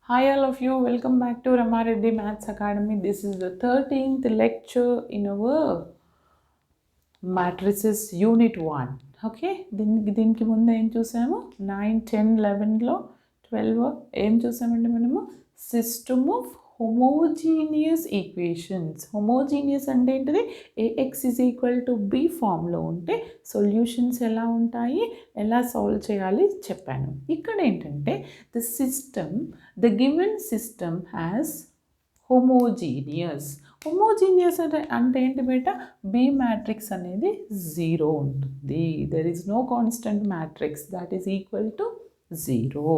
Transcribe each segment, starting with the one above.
Hi all of you, welcome back to Ramareddy Maths Academy. This is the 13th lecture in our matrices unit 1. Okay దీనికి ముందు ఏం చూసాము 9, 10, 11లో 12 ఏం చూసామండి మనము system of homogeneous equations. Homogeneous అంటే ఏంటిది? AX is equal to B ఫామ్లో ఉంటే సొల్యూషన్స్ ఎలా ఉంటాయి, ఎలా సాల్వ్ చేయాలి చెప్పాను. ఇక్కడ ఏంటంటే the given system has homogeneous. Homogeneous అంటే ఏంటి బేట? బి మ్యాట్రిక్స్ అనేది 0 ఉంటుంది. There is no constant matrix that is equal to 0.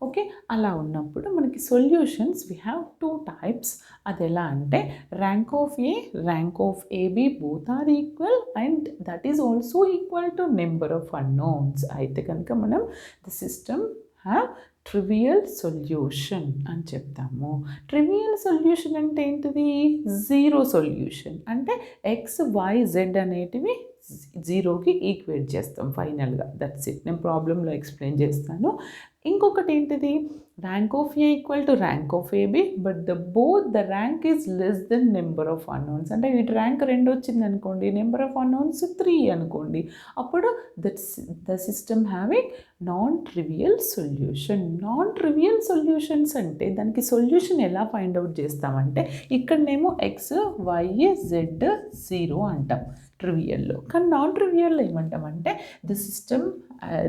Okay, అలా ఉన్నప్పుడు మనకి సొల్యూషన్స్ వీ హ్యావ్ 2 టైప్స్. అది ఎలా అంటే rank of A, rank of AB both are equal and that is also equal to number of unknowns. అయితే కనుక మనం the system have trivial solution అని చెప్తాము. ట్రివియల్ సొల్యూషన్ అంటే ఏంటిది? జీరో సొల్యూషన్ అంటే ఎక్స్, వై, జెడ్ అనేటివి జీరోకి ఈక్వేట్ చేస్తాం ఫైనల్గా. That's it. నేను ప్రాబ్లంలో ఎక్స్ప్లెయిన్ చేస్తాను. ఇంకొకటి ఏంటిది? Rank of A equal to rank of AB but the rank is less then number of unknowns. అంటే వీటి ర్యాంక్ 2 వచ్చింది అనుకోండి, నెంబర్ ఆఫ్ అన్నోన్స్ 3 అనుకోండి, అప్పుడు the system having non trivial solution. Non trivial solutions అంటే దానికి సొల్యూషన్ ఎలా find out చేస్తామంటే ఇక్కడనేమో ఎక్స్, వై, జెడ్ 0 అంటాం ట్రివియల్లో. కానీ నాన్ ట్రివియల్లో ఏమంటామంటే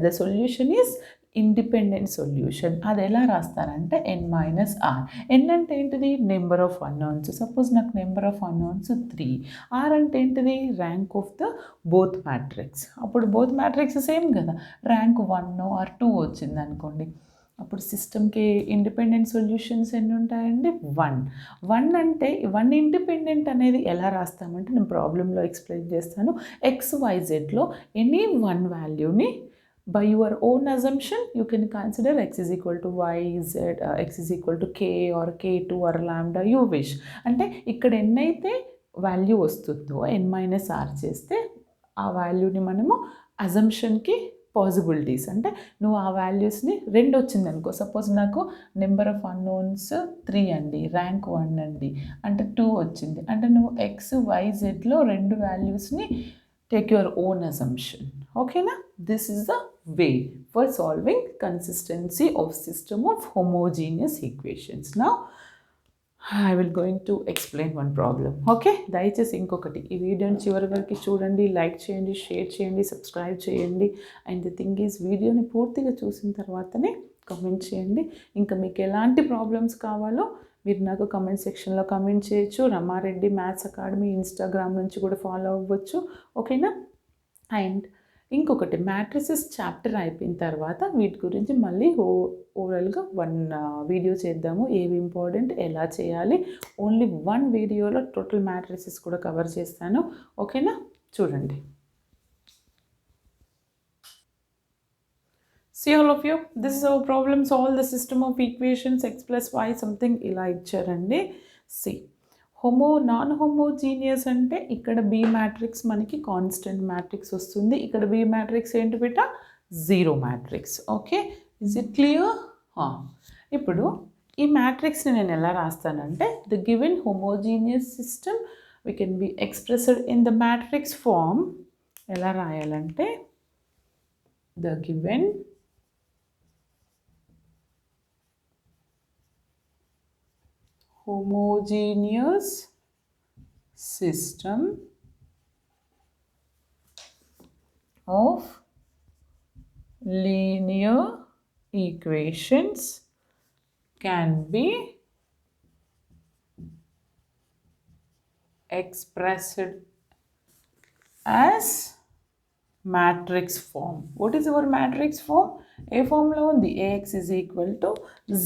the solution is independent solution. అది ఎలా రాస్తారంటే n-r. n అంటే ఏంటిది? Number of unknowns. సపోజ్ నాకు నెంబర్ ఆఫ్ అన్నోన్స్ 3. r అంటే ఏంటిది? Rank of the both matrix. అప్పుడు బోత్ మ్యాట్రిక్స్ సేమ్ కదా, ర్యాంక్ 1 or 2 వచ్చింది అనుకోండి, అప్పుడు సిస్టమ్కి ఇండిపెండెంట్ సొల్యూషన్స్ ఎన్ని ఉంటాయండి? 1 అంటే 1 ఇండిపెండెంట్ అనేది ఎలా రాస్తామంటే నేను ప్రాబ్లంలో ఎక్స్ప్లెయిన్ చేస్తాను. XYZలో ఎనీ 1 వాల్యూని by your own assumption you can consider x is equal to y, z, x is equal to k or k2 or lambda you wish. అంటే ఇక్కడ ఎన్నైతే వాల్యూ వస్తుందో n-r చేస్తే ఆ వాల్యూని మనము అజంప్షన్కి పాసిబిలిటీస్ అంటే నువ్వు ఆ వాల్యూస్ని 2 వచ్చింది అనుకో, సపోజ్ నాకు నెంబర్ ఆఫ్ అన్నోన్స్ 3 అండి, ర్యాంక్ 1 అండి, అంటే 2 వచ్చింది అంటే నువ్వు ఎక్స్, వై, జెడ్లో 2 వాల్యూస్ని take your own assumption. Okay na? This is the way for solving consistency of system of homogeneous equations. Now I will going to explain one problem. Okay, దయచేసి ఇంకొకటి ఈ వీడియోని చివరి వరకు చూడండి, లైక్ చేయండి, షేర్ చేయండి, సబ్స్క్రైబ్ చేయండి. అండ్ ది థింగ్ ఈజ్ వీడియోని పూర్తిగా చూసిన తర్వాతనే కమెంట్ చేయండి. ఇంకా మీకు ఎలాంటి ప్రాబ్లమ్స్ కావాలో మీరు నాకు కమెంట్ సెక్షన్లో కమెంట్ చేయొచ్చు. రమారెడ్డి మ్యాథ్స్ అకాడమీ ఇన్స్టాగ్రామ్ నుంచి కూడా ఫాలో అవ్వచ్చు. ఓకేనా? అండ్ ఇంకొకటి మ్యాట్రిసెస్ చాప్టర్ అయిపోయిన తర్వాత వీటి గురించి మళ్ళీ ఓవరాల్గా 1 వీడియో చేద్దాము. ఏవి ఇంపార్టెంట్, ఎలా చేయాలి, ఓన్లీ 1 వీడియోలో టోటల్ మ్యాట్రిసెస్ కూడా కవర్ చేస్తాను. ఓకేనా? చూడండి. See all of you, this is our problem. Solve the system of equations x plus y something ఇలా ఇచ్చారండి. సి నాన్ హోమోజీనియస్ అంటే ఇక్కడ బి మ్యాట్రిక్స్ మనకి కాన్స్టెంట్ మ్యాట్రిక్స్ వస్తుంది. ఇక్కడ బి మ్యాట్రిక్స్ ఏంటి బిడ్డ? 0 మ్యాట్రిక్స్. Okay, is it clear? ఇప్పుడు ఈ మ్యాట్రిక్స్ని నేను ఎలా రాస్తానంటే the given homogeneous system we can be expressed in the matrix form. ఎలా రాయాలంటే the given homogeneous system of linear equations can be expressed as matrix form. What is our matrix form? A form lo undi, ax is equal to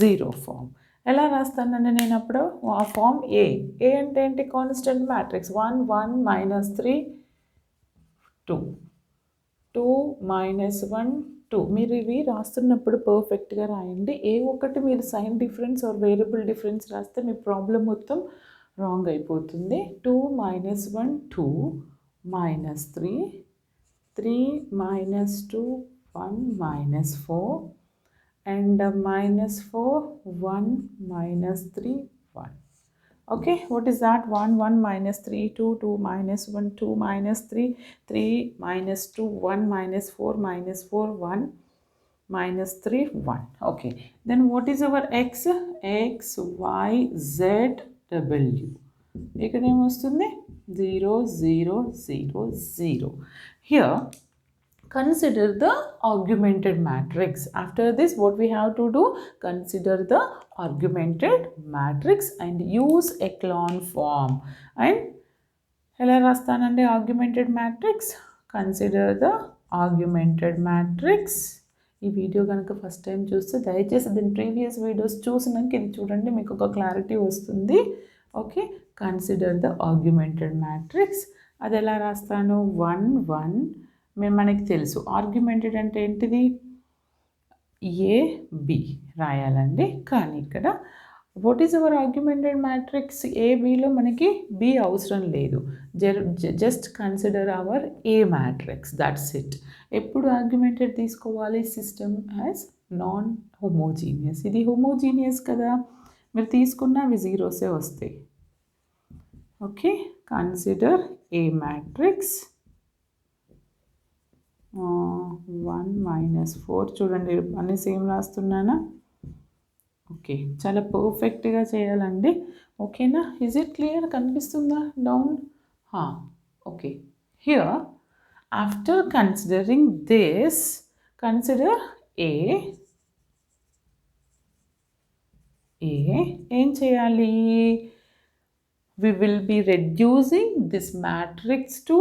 0 form. ఎలా రాస్తానండి నేను అప్పుడు? ఆ form ఏ అంటే ఏంటి? Constant matrix 1 1 -3 2 2 -1 2. మీరు ఇవి రాస్తున్నప్పుడు పర్ఫెక్ట్గా రాయండి. ఏ ఒక్కటి మీరు sign difference or variable difference రాస్తే మీ ప్రాబ్లం మొత్తం రాంగ్ అయిపోతుంది. 2 -1 2 -3 3 -2 1 -4 and -4, 1, -3, 1. Okay, what is that? 1, 1, -3, 2, 2, -1, 2, -3, 3, -2, 1, -4, -4, 1, -3, 1. Okay, then what is our x? X, y, z, w. ఇక్కడ ఏమొస్తుంది 0, 0, 0, 0. Here consider the augmented matrix. After this, what we have to do? Consider the augmented matrix and use echelon form. And ఎలా రాస్తానండి augmented matrix? Consider the augmented matrix. ఈ video కనుక first time చూస్తే దయచేసి దీని previous videos చూసినాక ఇది చూడండి, మీకు ఒక క్లారిటీ వస్తుంది. Okay, consider the argumented matrix. అది ఎలా రాస్తాను? 1, 1 మనకి తెలుసు. ఆర్గ్యుమెంటెడ్ అంటే ఏంటిది? ఏ బి రాయాలండి. కానీ ఇక్కడ what is our augmented matrix? A బిలో మనకి బి అవసరం లేదు. Just consider our A matrix, that's it. ఎప్పుడు ఆర్గ్యుమెంటెడ్ తీసుకోవాలి? System as non homogeneous. ఇది హోమోజీనియస్ కదా, మీరు తీసుకున్న అవి జీరోసే వస్తాయి. Okay, consider A matrix 1, -4. చూడండి అన్ని సేమ్ రాస్తున్నానా? ఓకే, చాలా పర్ఫెక్ట్గా చేయాలండి. ఓకేనా? Is it clear? కనిపిస్తుందా down? Okay, here after considering this, consider A. ఏం చేయాలి? we will be reducing this matrix to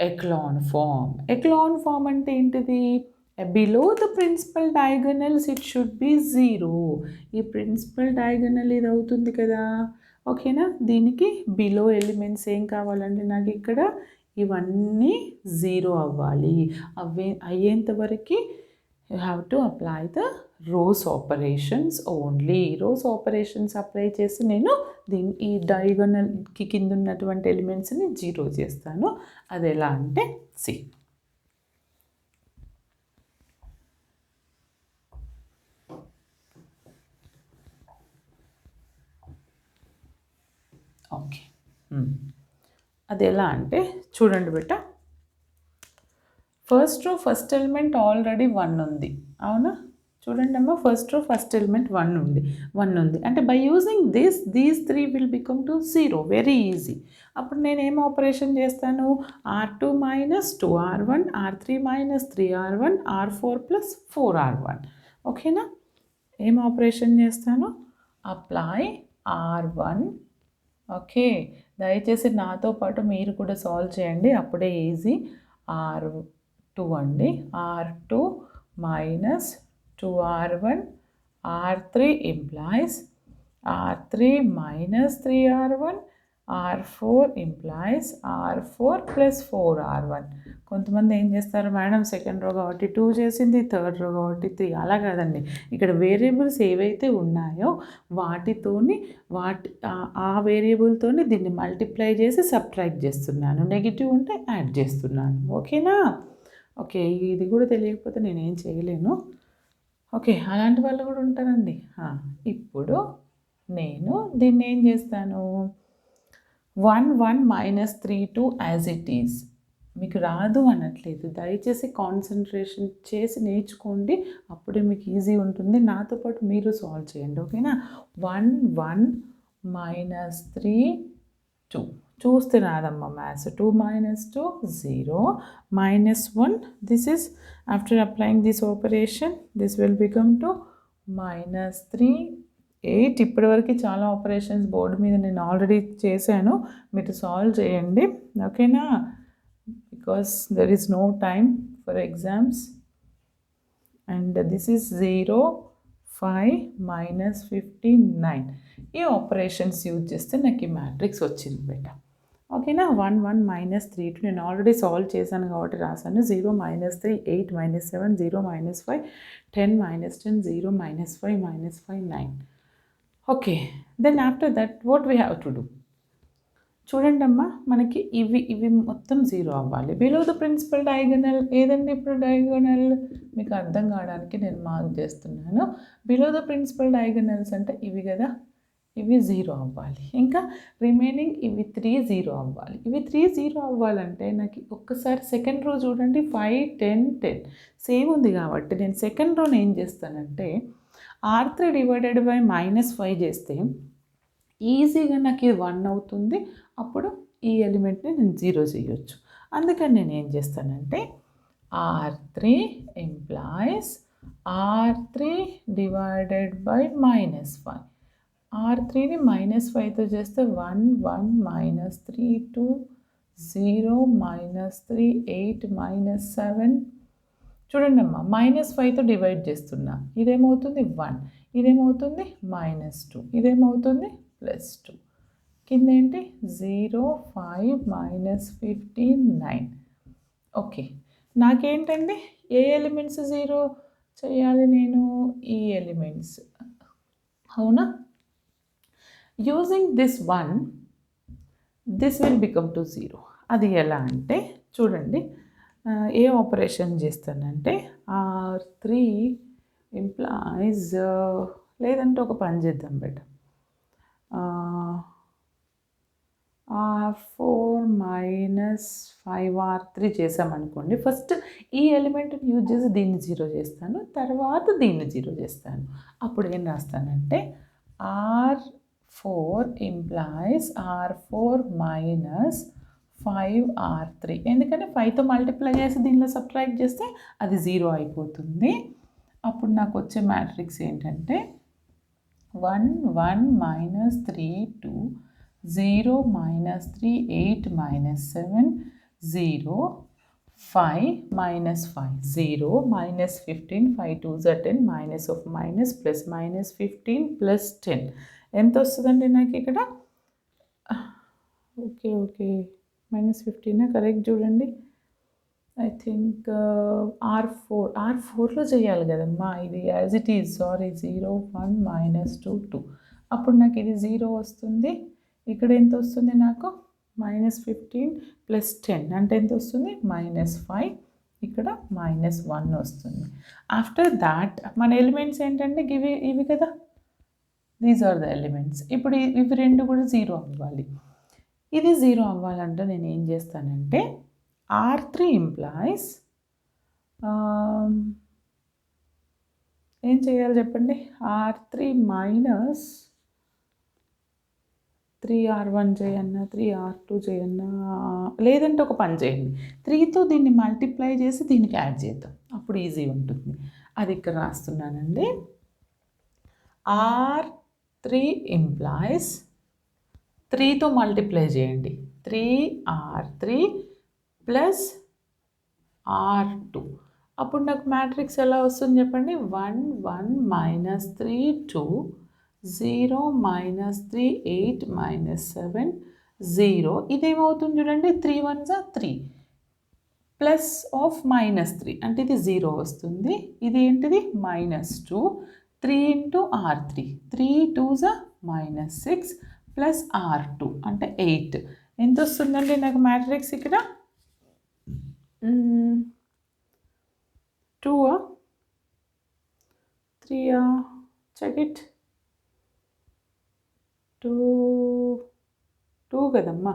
echelon form. Echelon form అంటే ఏంటిది? Below the principal diagonals it should be 0. ఈ principal diagonal ఇది అవుతుంది కదా, ఓకేనా? దీనికి బిలో ఎలిమెంట్స్ ఏం కావాలంటే నాకు ఇక్కడ ఇవన్నీ 0 అవ్వాలి. అయ్యేంత వరకు you have to apply the rows operations only. rows operations apply చేసి నేను ఈ డయాగోనల్కి కింద ఉన్నటువంటి ఎలిమెంట్స్ని 0 చేస్తాను. అది ఎలా అంటే సి. ఓకే, అది ఎలా అంటే చూడండి బెట్ట. First row first element already 1 ఉంది, అవునా? చూడండి అమ్మ, ఫస్ట్ రో ఫస్ట్ ఎలిమెంట్ 1 ఉంది అంటే by using these 3 will become to 0. Very easy. అప్పుడు నేను ఏం ఆపరేషన్ చేస్తాను? R2 - 2R1, R3 - 3R1, R4 + 4R1. ఓకేనా? ఏం ఆపరేషన్ చేస్తాను? Apply R1. ఓకే, దయచేసి నాతో పాటు మీరు కూడా సాల్వ్ చేయండి, అప్పుడే ఈజీ. R2 అండి, R2 - 2R1, R3 implies R3 - 3R1, R4 implies R4 + 4R1. కొంతమంది ఏం చేస్తారు మేడం, సెకండ్ రో కాబట్టి 2 చేసింది, థర్డ్ రో కాబట్టి 3. అలా కాదండి, ఇక్కడ వేరియబుల్స్ ఏవైతే ఉన్నాయో వాటితోని ఆ వేరియబుల్తోని దీన్ని మల్టిప్లై చేసి సబ్ట్రాక్ట్ చేస్తున్నాను, నెగిటివ్ ఉంటే యాడ్ చేస్తున్నాను. ఓకేనా? ఓకే, ఇది కూడా తెలియకపోతే నేనేం చేయలేను. ఓకే, అలాంటి వాళ్ళు కూడా ఉంటారండి. ఇప్పుడు నేను దీన్ని ఏం చేస్తాను? 1, 1 - 3, 2 యాజ్ ఇట్ ఈజ్. మీకు రాదు అనట్లేదు, దయచేసి కాన్సన్ట్రేషన్ చేసి నేర్చుకోండి, అప్పుడే మీకు ఈజీ ఉంటుంది. నాతో పాటు మీరు సాల్వ్ చేయండి, ఓకేనా? 1, 1 - 3, 2. చూస్తే రాదమ్మా maths. 2 - 2 0, -1. This is after applying this operation this will become to -3, 8. ఇప్పటివరకు చాలా ఆపరేషన్స్ బోర్డు మీద నేను ఆల్రెడీ చేశాను, మీరు సాల్వ్ చేయండి, ఓకేనా? Because there is no time for exams. And this is 0, 5 - 59. ఈ ఆపరేషన్స్ యూజ్ చేస్తే నాకు ఈ మ్యాట్రిక్స్ వచ్చింది బెట. ఓకేనా? 1, 1 - 3, 2 నేను ఆల్రెడీ సాల్వ్ చేశాను కాబట్టి రాశాను. 0 - 3, 8 - 7, 0 - 5, 10 - 10, 0 - 5, -5, 9. Okay, then after that what we have to do? చూడండి అమ్మా, మనకి ఇవి మొత్తం 0 అవ్వాలి. బిలో ద ప్రిన్సిపల్ డయాగోనల్ ఏదండి ఇప్పుడు డయాగోనల్? మీకు అర్థం కావడానికి నేను మార్క్ చేస్తున్నాను. బిలో ద ప్రిన్సిపల్ డయాగోనల్స్ అంటే ఇవి కదా, ఇవి 0 అవ్వాలి. ఇంకా రిమైనింగ్ ఇవి 3 0 అవ్వాలి. ఇవి 3 0 అవ్వాలంటే నాకు ఒక్కసారి సెకండ్ రో చూడండి. 5 10 10 సేమ్ ఉంది కాబట్టి నేను సెకండ్ రోని ఏం చేస్తానంటే R3 డివైడెడ్ బై -5 చేస్తే ఈజీగా నాకు ఇది 1 అవుతుంది. అప్పుడు ఈ ఎలిమెంట్ని నేను 0 చేయొచ్చు. అందుకని నేను ఏం చేస్తానంటే R3 implies R3 divided by -5. R3ని -5తో చేస్తే 1 1 -3 2 0 -3 8 -7. చూడండి అమ్మా, -5తో డివైడ్ చేస్తున్నా. ఇదేమవుతుంది 1, ఇదేమవుతుంది -2, ఇదేమవుతుంది +2. కింద ఏంటి 0 5 -15 9. ఓకే, నాకేంటండి ఏ ఎలిమెంట్స్ 0 చేయాలి నేను? ఈ ఎలిమెంట్స్, అవునా? Using this 1 this will become to 0. అది ఎలా అంటే చూడండి, ఏ ఆపరేషన్ చేస్తానంటే R3 ఇంప్లాయిస్, లేదంటే ఒక పని చేద్దాం బెట, R4 -5 R3 చేసామనుకోండి. ఫస్ట్ ఈ ఎలిమెంట్ని యూజ్ చేసి దీన్ని 0 చేస్తాను, తర్వాత దీన్ని 0 చేస్తాను. అప్పుడు ఏం రాస్తానంటే R4 ఇంప్లాయిస్ R4 -5 R3. ఎందుకంటే 5తో మల్టిప్లై చేసి దీనిలో సబ్ట్రాక్ట్ చేస్తే అది 0 అయిపోతుంది. అప్పుడు నాకు వచ్చే మ్యాట్రిక్స్ ఏంటంటే 1 1 -3 2 0 -3 8 -7 0 5 -5 0 -15 5 2s are 10 minus of minus plus -15 plus 10 ఎంత వస్తుందండి నాకు ఇక్కడ? ఓకే -15 కరెక్ట్ చూడండి. ఐ థింక్ R4లో చేయాలి కదమ్మా, ఇది యాజ్ ఇట్ ఈజ్. సారీ 0 1 -2 2. అప్పుడు నాకు ఇది 0 వస్తుంది. ఇక్కడ ఎంత వస్తుంది నాకు? -15 + 10 అంటే ఎంత వస్తుంది? -5. ఇక్కడ -1 వస్తుంది. ఆఫ్టర్ దాట్ మన ఎలిమెంట్స్ ఏంటంటే ఇవి కదా, దీస్ ఆర్ ద ఎలిమెంట్స్. ఇప్పుడు ఇవి రెండు కూడా 0 అవ్వాలి. ఇది 0 అవ్వాలంటే నేను ఏం చేస్తానంటే R3 ఇంప్లాయిస్, ఏం చేయాలి చెప్పండి? R3 -3R1 చేయన్నా, 3R2 చేయన్నా, లేదంటే ఒక పని చేయండి, 3తో దీన్ని మల్టిప్లై చేసి దీనికి యాడ్ చేద్దాం, అప్పుడు ఈజీ ఉంటుంది. అది ఇక్కడ రాస్తున్నానండి. R3 ఇంప్లాయిస్ 3తో మల్టిప్లై చేయండి, 3R3 + R2. అప్పుడు నాకు మ్యాట్రిక్స్ ఎలా వస్తుంది చెప్పండి? 1 1 -3 2 0 -3 8 -7 0. ఇదేమవుతుంది చూడండి, 3 1s are 3 ప్లస్ ఆఫ్ -3 అంటే ఇది 0 వస్తుంది. ఇది ఏంటిది? -2 3 × R3 3 2s are -6 plus R2 అంటే 8. ఎంత వస్తుందండి నాకు మ్యాట్రిక్స్ ఇక్కడ? 2 3 చెక్ ఇట్. 2 కదమ్మా,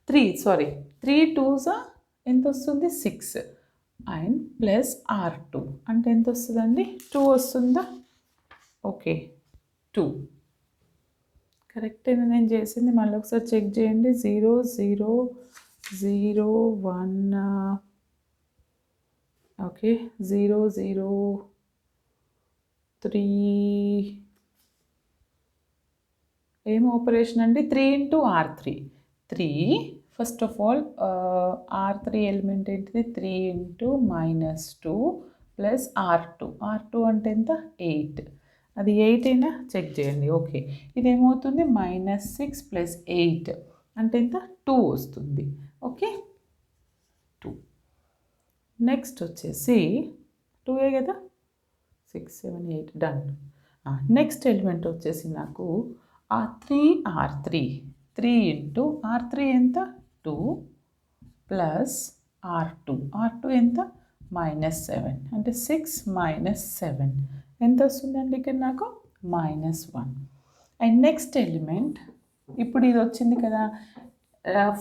3 2s ఎంత వస్తుంది? 6 అండ్ ప్లస్ R2 అంటే ఎంత వస్తుందండి? 2 వస్తుందా? ఓకే 2 కరెక్టేనా నేను చేసింది? మళ్ళీ ఒకసారి చెక్ చేయండి. 0 0 0 1 ఓకే 0 0 3 ఏం ఆపరేషన్ అండి? 3 × R3 3. First of all R3 element ఏంటిది? 3 × -2 ప్లస్ R2 అంటే ఎంత? 8. అది 8 అయినా చెక్ చేయండి. ఓకే, ఇదేమవుతుంది? -6 + 8 అంటే ఎంత? 2 వస్తుంది. ఓకే 2. నెక్స్ట్ వచ్చేసి 2ఏ కదా, 6 7 8 డన్. నెక్స్ట్ ఎలిమెంట్ వచ్చేసి నాకు 3R3 3 ఇంటూ R3 ఎంత 2 ప్లస్ R2 ఎంత -7 అంటే 6 -7 ఎంత వస్తుందండి ఇక్కడ నాకు -1. అండ్ నెక్స్ట్ ఎలిమెంట్ ఇప్పుడు ఇది వచ్చింది కదా,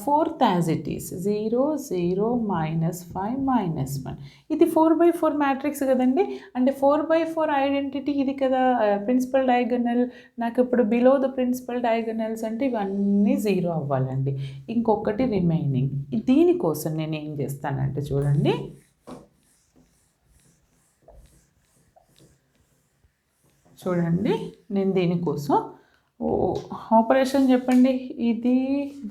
fourth as it is 0 0 -5 -1. ఇది 4/4 మ్యాట్రిక్స్ కదండి, అంటే 4/4 ఐడెంటిటీ ఇది కదా ప్రిన్సిపల్ డయాగనల్. నాకు ఇప్పుడు బిలో ద ప్రిన్సిపల్ డయాగనల్స్ అంటే ఇవన్నీ 0 అవ్వాలండి. ఇంకొకటి రిమైనింగ్. దీనికోసం నేను ఏం చేస్తానంటే చూడండి, నేను దీనికోసం ఆపరేషన్ చెప్పండి, ఇది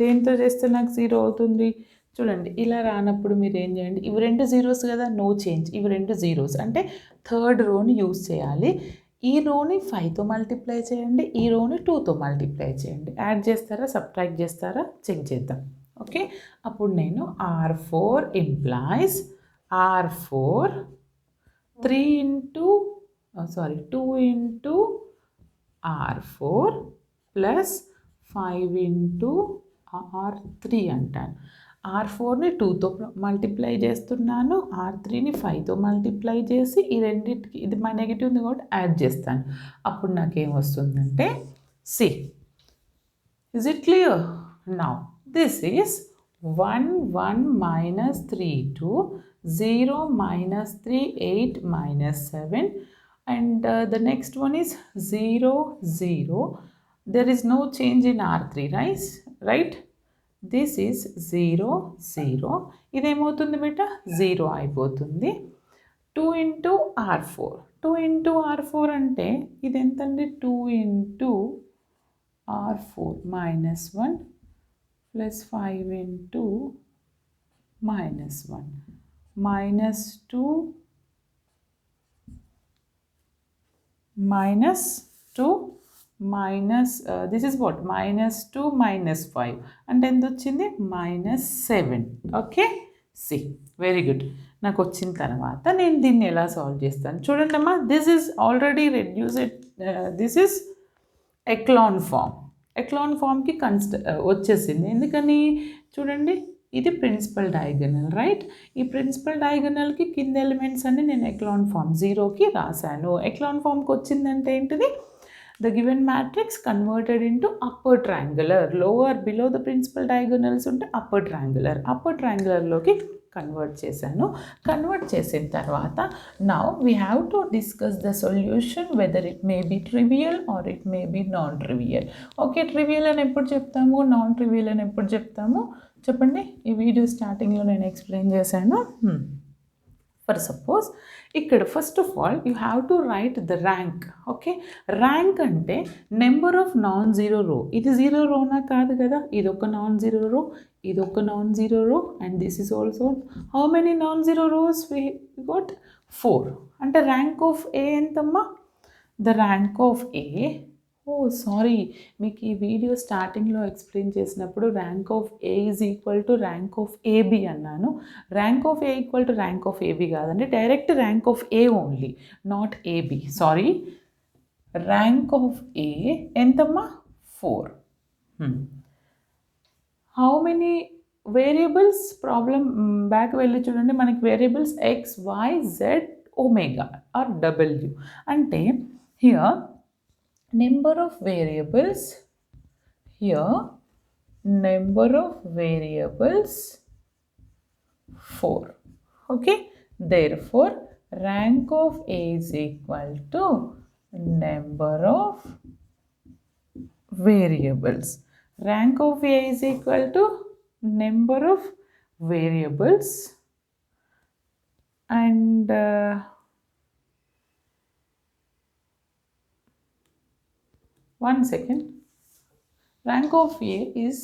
దేంతో చేస్తే నాకు 0 అవుతుంది. చూడండి ఇలా రానప్పుడు మీరు ఏం చేయండి, ఇవి 2 జీరోస్ కదా, నో చేంజ్. ఇవి 2 జీరోస్ అంటే థర్డ్ రోని యూజ్ చేయాలి. ఈ రోని 5తో మల్టిప్లై చేయండి, ఈ రోని 2తో మల్టిప్లై చేయండి. యాడ్ చేస్తారా సబ్ట్రాక్ట్ చేస్తారా చెక్ చేద్దాం. ఓకే, అప్పుడు నేను R4 implies R4 2 into R4 plus 5 into R3 అంటాను. R4ని 2తో మల్టిప్లై చేస్తున్నాను, R3ని 5తో మల్టిప్లై చేసి ఈ రెండింటికి ఇది మా నెగిటివ్ ఉంది కాబట్టి యాడ్ చేస్తాను. అప్పుడు నాకేం వస్తుందంటే C, is it clear? Now this is 1 1 -3 2 0 -3 8 -7 and the next one is 0 0. There is no change in R3, right? This is 0 0. ఇదేమవుతుంది బేట 0 అయిపోతుంది. 2 ఇంటూ R4 అంటే ఇది ఎంతండి 2 into R4 -1 plus 5 into -1 -2 this is what -2 -5 అంటే ఎంత వచ్చింది -7. Okay, see very good. నాకు వచ్చిన తర్వాత నేను దీన్ని ఎలా సాల్వ్ చేస్తాను చూడండి అమ్మా. This is already reduced, this is echelon ఫామ్కి వచ్చేసింది. ఎందుకని చూడండి, ఇది ప్రిన్సిపల్ డయాగనల్, రైట్? ఈ ప్రిన్సిపల్ డయాగనల్కి కింద ఎలిమెంట్స్ అన్ని నేను ఎక్లాన్ ఫామ్ 0కి రాశాను. ఎక్లాన్ ఫామ్కి వచ్చిందంటే ఏంటిది, the given matrix converted into upper triangular. Lower below the principal diagonals ఉంటే upper triangularలోకి కన్వర్ట్ చేశాను. కన్వర్ట్ చేసిన తర్వాత now we have to discuss the solution whether it may be trivial or it may be non-trivial. Okay, trivial అని ఎప్పుడు చెప్తాము, non trivial అని ఎప్పుడు చెప్తాము చెప్పండి. ఈ వీడియో స్టార్టింగ్లో నేను ఎక్స్ప్లెయిన్ చేశాను. ఫర్ సపోజ్ ఇక్కడ first of all you have to write the rank. Okay, rank అంటే number of non zero row. ఇది 0 రోనా కాదు కదా, ఇది ఒక నాన్ జీరో రో, ఇది ఒక non zero row, and this is also. How many non zero rows we got? 4. అంటే rank of A ఎంతమ్మా? The rank of A, sorry, మీకు ఈ వీడియో స్టార్టింగ్లో ఎక్స్ప్లెయిన్ చేసినప్పుడు rank of A is equal to rank of AB అన్నాను. Rank of A equal to rank of AB కాదండి, direct rank of A only, not AB. Sorry, rank of A ఎంతమ్మా? 4. How many variables? Problem back వెళ్ళి చూడండి, మనకి variables X Y Z omega or W. అంటే here number of variables, here number of variables 4. Okay, therefore rank of A is equal to number of variables. Rank of A is equal to number of variables, and one second, rank of A is,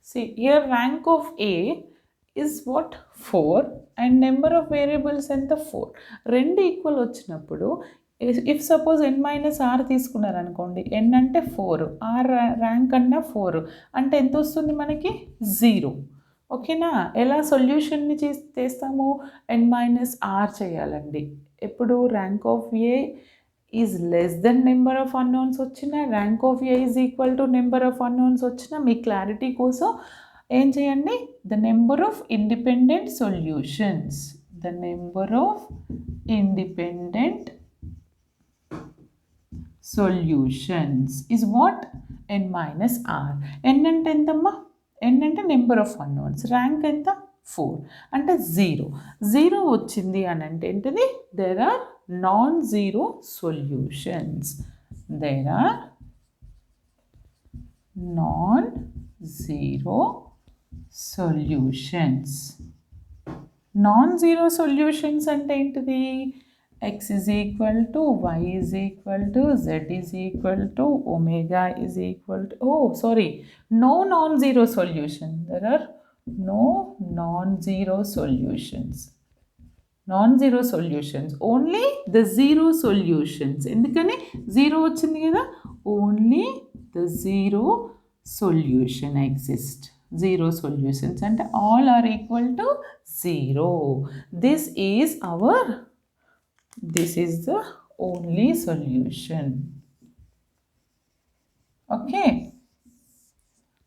see here rank of A is what? 4 and number of variables ఎంత 4. రెండు equal వచ్చినప్పుడు if suppose n-r తీసుకున్నారనుకోండి, n అంటే 4, r rank అన్నా 4 అంటే ఎంత వస్తుంది మనకి? 0. ఓకేనా? ఎలా సొల్యూషన్ని చేస్తాము? n-r చేయాలండి. ఎప్పుడు rank of A is less then number of unknowns వచ్చిన, rank of A is equal to number of unknowns వచ్చిన, మీ క్లారిటీ కోసం ఏం చేయండి, the number of independent solutions, the number of independent solutions is what, n minus r. n అంటే ఎంతమ్మా, n అంటే number of unknowns, rank ఎంత 4 అంటే 0 వచ్చింది అని అంటే ఏంటిది, there are non zero solutions, there are non zero solutions. Non zero solutions అంటే ఏంటిది, x is equal to y is equal to z is equal to omega is equal to, oh sorry, no non-zero solution, there are no non-zero solutions, non-zero solutions, only the zero solutions. ఎందుకని zero వచ్చింది కదా, only the zero solution exist. Zero solutions and all are equal to 0. This is the only solution.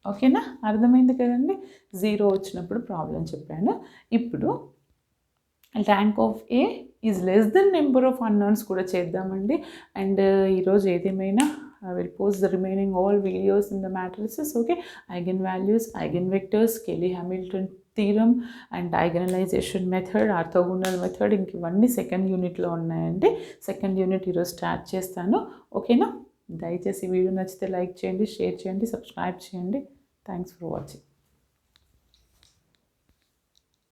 ఓకేనా, అర్థమైంది కదండి. 0 వచ్చినప్పుడు problem చెప్పాను. ఇప్పుడు rank of A is less then number of unknowns కూడా చేద్దామండి. అండ్ ఈరోజు ఏదేమైనా I will post the remaining all videos in the matrices. Okay, eigenvalues, eigenvectors, Cayley-Hamilton theorem and diagonalization method, orthogonal method, ఇంక ఇవన్నీ second యూనిట్లో ఉన్నాయండి. Second unit ఈరోజు start చేస్తాను. ఓకేనా, దయచేసి వీడియో నచ్చితే లైక్ చేయండి, షేర్ చేయండి, సబ్స్క్రైబ్ చేయండి. Thanks for watching.